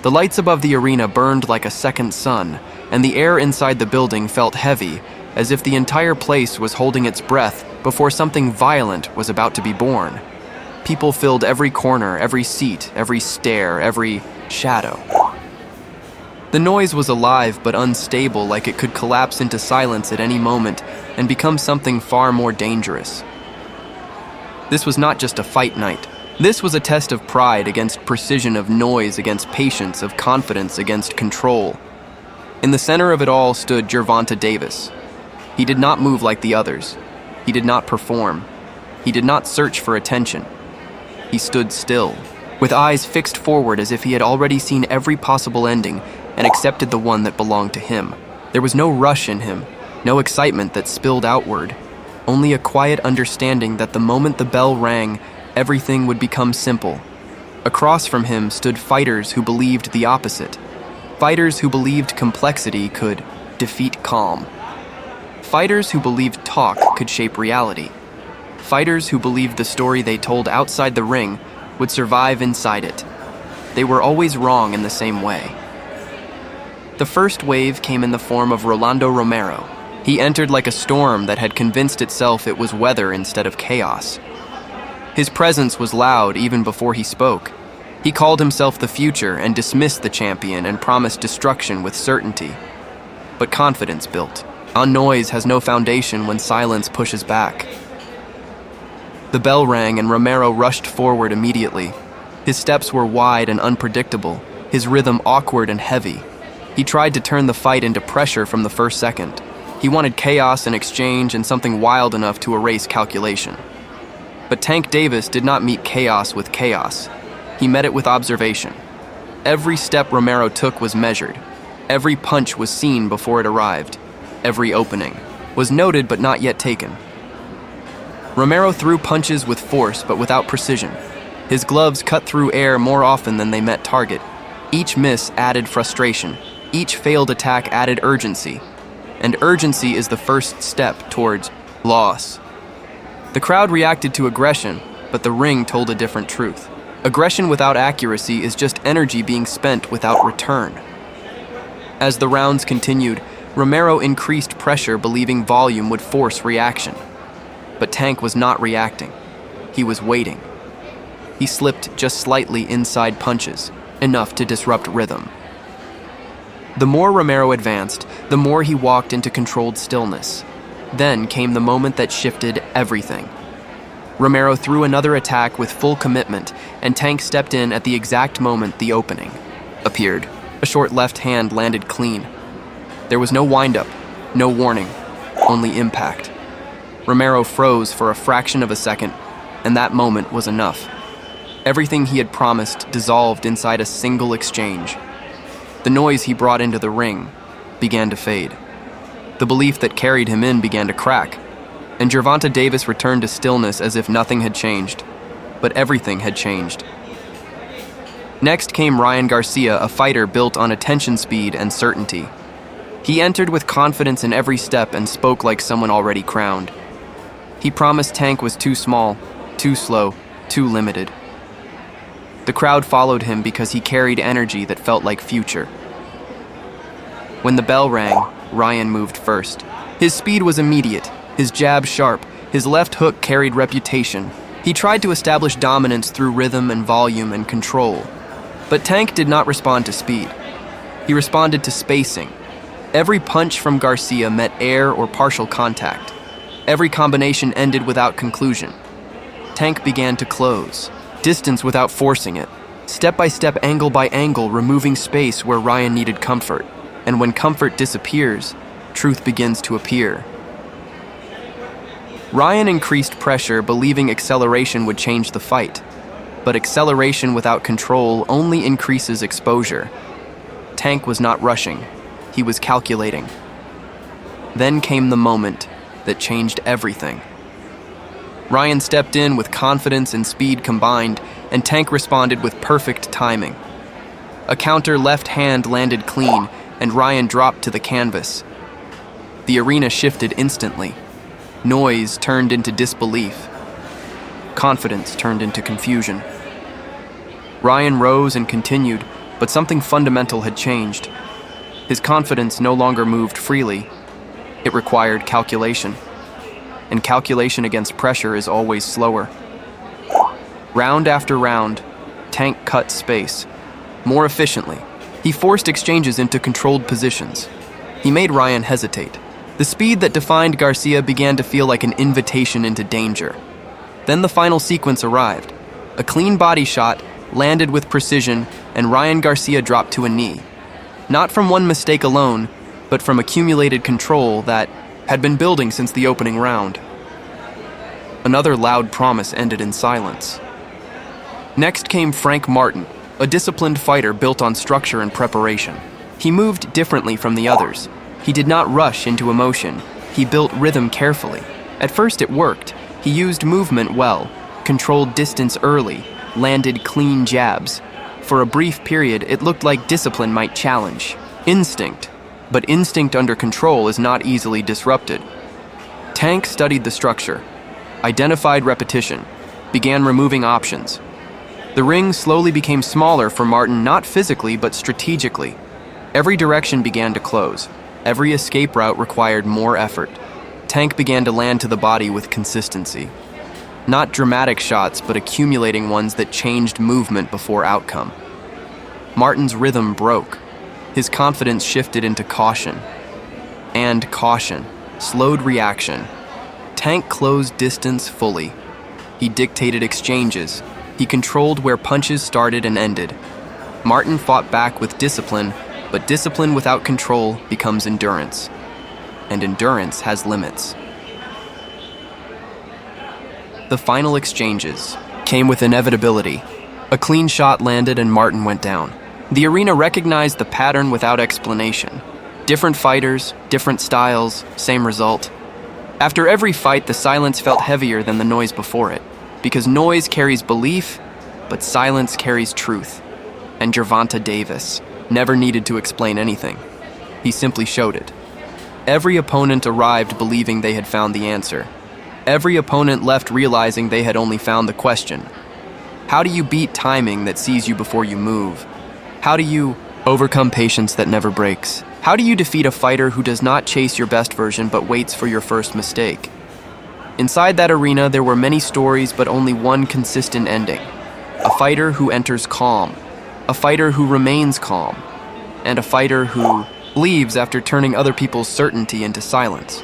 The lights above the arena burned like a second sun, and the air inside the building felt heavy, as if the entire place was holding its breath before something violent was about to be born. People filled every corner, every seat, every stare, every shadow. The noise was alive but unstable, like it could collapse into silence at any moment and become something far more dangerous. This was not just a fight night. This was a test of pride against precision, of noise against patience, of confidence against control. In the center of it all stood Gervonta Davis. He did not move like the others. He did not perform. He did not search for attention. He stood still, with eyes fixed forward as if he had already seen every possible ending and accepted the one that belonged to him. There was no rush in him, no excitement that spilled outward, only a quiet understanding that the moment the bell rang, everything would become simple. Across from him stood fighters who believed the opposite. Fighters who believed complexity could defeat calm. Fighters who believed talk could shape reality. Fighters who believed the story they told outside the ring would survive inside it. They were always wrong in the same way. The first wave came in the form of Rolando Romero. He entered like a storm that had convinced itself it was weather instead of chaos. His presence was loud even before he spoke. He called himself the future and dismissed the champion and promised destruction with certainty. But confidence built. Noise has no foundation when silence pushes back. The bell rang and Romero rushed forward immediately. His steps were wide and unpredictable, his rhythm awkward and heavy. He tried to turn the fight into pressure from the first second. He wanted chaos and exchange and something wild enough to erase calculation. But Tank Davis did not meet chaos with chaos. He met it with observation. Every step Romero took was measured. Every punch was seen before it arrived. Every opening was noted but not yet taken. Romero threw punches with force but without precision. His gloves cut through air more often than they met target. Each miss added frustration. Each failed attack added urgency. And urgency is the first step towards loss. The crowd reacted to aggression, but the ring told a different truth. Aggression without accuracy is just energy being spent without return. As the rounds continued, Romero increased pressure, believing volume would force reaction. But Tank was not reacting. He was waiting. He slipped just slightly inside punches, enough to disrupt rhythm. The more Romero advanced, the more he walked into controlled stillness. Then came the moment that shifted everything. Romero threw another attack with full commitment, and Tank stepped in at the exact moment the opening appeared. A short left hand landed clean. There was no windup, no warning, only impact. Romero froze for a fraction of a second, and that moment was enough. Everything he had promised dissolved inside a single exchange. The noise he brought into the ring began to fade. The belief that carried him in began to crack, and Gervonta Davis returned to stillness as if nothing had changed. But everything had changed. Next came Garcia, a fighter built on attention speed and certainty. He entered with confidence in every step and spoke like someone already crowned. He promised Tank was too small, too slow, too limited. The crowd followed him because he carried energy that felt like future. When the bell rang, Ryan moved first. His speed was immediate, his jab sharp, his left hook carried reputation. He tried to establish dominance through rhythm and volume and control. But Tank did not respond to speed. He responded to spacing. Every punch from Garcia met air or partial contact. Every combination ended without conclusion. Tank began to close, distance without forcing it, step by step, angle by angle, removing space where Ryan needed comfort. And when comfort disappears, truth begins to appear. Ryan increased pressure, believing acceleration would change the fight. But acceleration without control only increases exposure. Tank was not rushing. He was calculating. Then came the moment that changed everything. Ryan stepped in with confidence and speed combined, and Tank responded with perfect timing. A counter left hand landed clean, and Ryan dropped to the canvas. The arena shifted instantly. Noise turned into disbelief. Confidence turned into confusion. Ryan rose and continued, But something fundamental had changed. His confidence no longer moved freely. It required calculation. And calculation against pressure is always slower. Round after round, Tank cut space. More efficiently, he forced exchanges into controlled positions. He made Ryan hesitate. The speed that defined Garcia began to feel like an invitation into danger. Then the final sequence arrived. A clean body shot landed with precision, and Ryan Garcia dropped to a knee. Not from one mistake alone, but from accumulated control that had been building since the opening round. Another loud promise ended in silence. Next came Frank Martin, a disciplined fighter built on structure and preparation. He moved differently from the others. He did not rush into emotion. He built rhythm carefully. At first it worked. He used movement well, controlled distance early, landed clean jabs. For a brief period, it looked like discipline might challenge instinct, but instinct under control is not easily disrupted. Tank studied the structure, identified repetition, began removing options. The ring slowly became smaller for Martin, not physically, but strategically. Every direction began to close. Every escape route required more effort. Tank began to land to the body with consistency. Not dramatic shots, but accumulating ones that changed movement before outcome. Martin's rhythm broke. His confidence shifted into caution. And caution slowed reaction. Tank closed distance fully. He dictated exchanges. He controlled where punches started and ended. Martin fought back with discipline, but discipline without control becomes endurance. And endurance has limits. The final exchanges came with inevitability. A clean shot landed and Martin went down. The arena recognized the pattern without explanation. Different fighters, different styles, same result. After every fight, the silence felt heavier than the noise before it, because noise carries belief, but silence carries truth. And Gervonta Davis never needed to explain anything. He simply showed it. Every opponent arrived believing they had found the answer. Every opponent left realizing they had only found the question. How do you beat timing that sees you before you move? How do you overcome patience that never breaks? How do you defeat a fighter who does not chase your best version but waits for your first mistake? Inside that arena, there were many stories but only one consistent ending. A fighter who enters calm. A fighter who remains calm. And a fighter who leaves after turning other people's certainty into silence.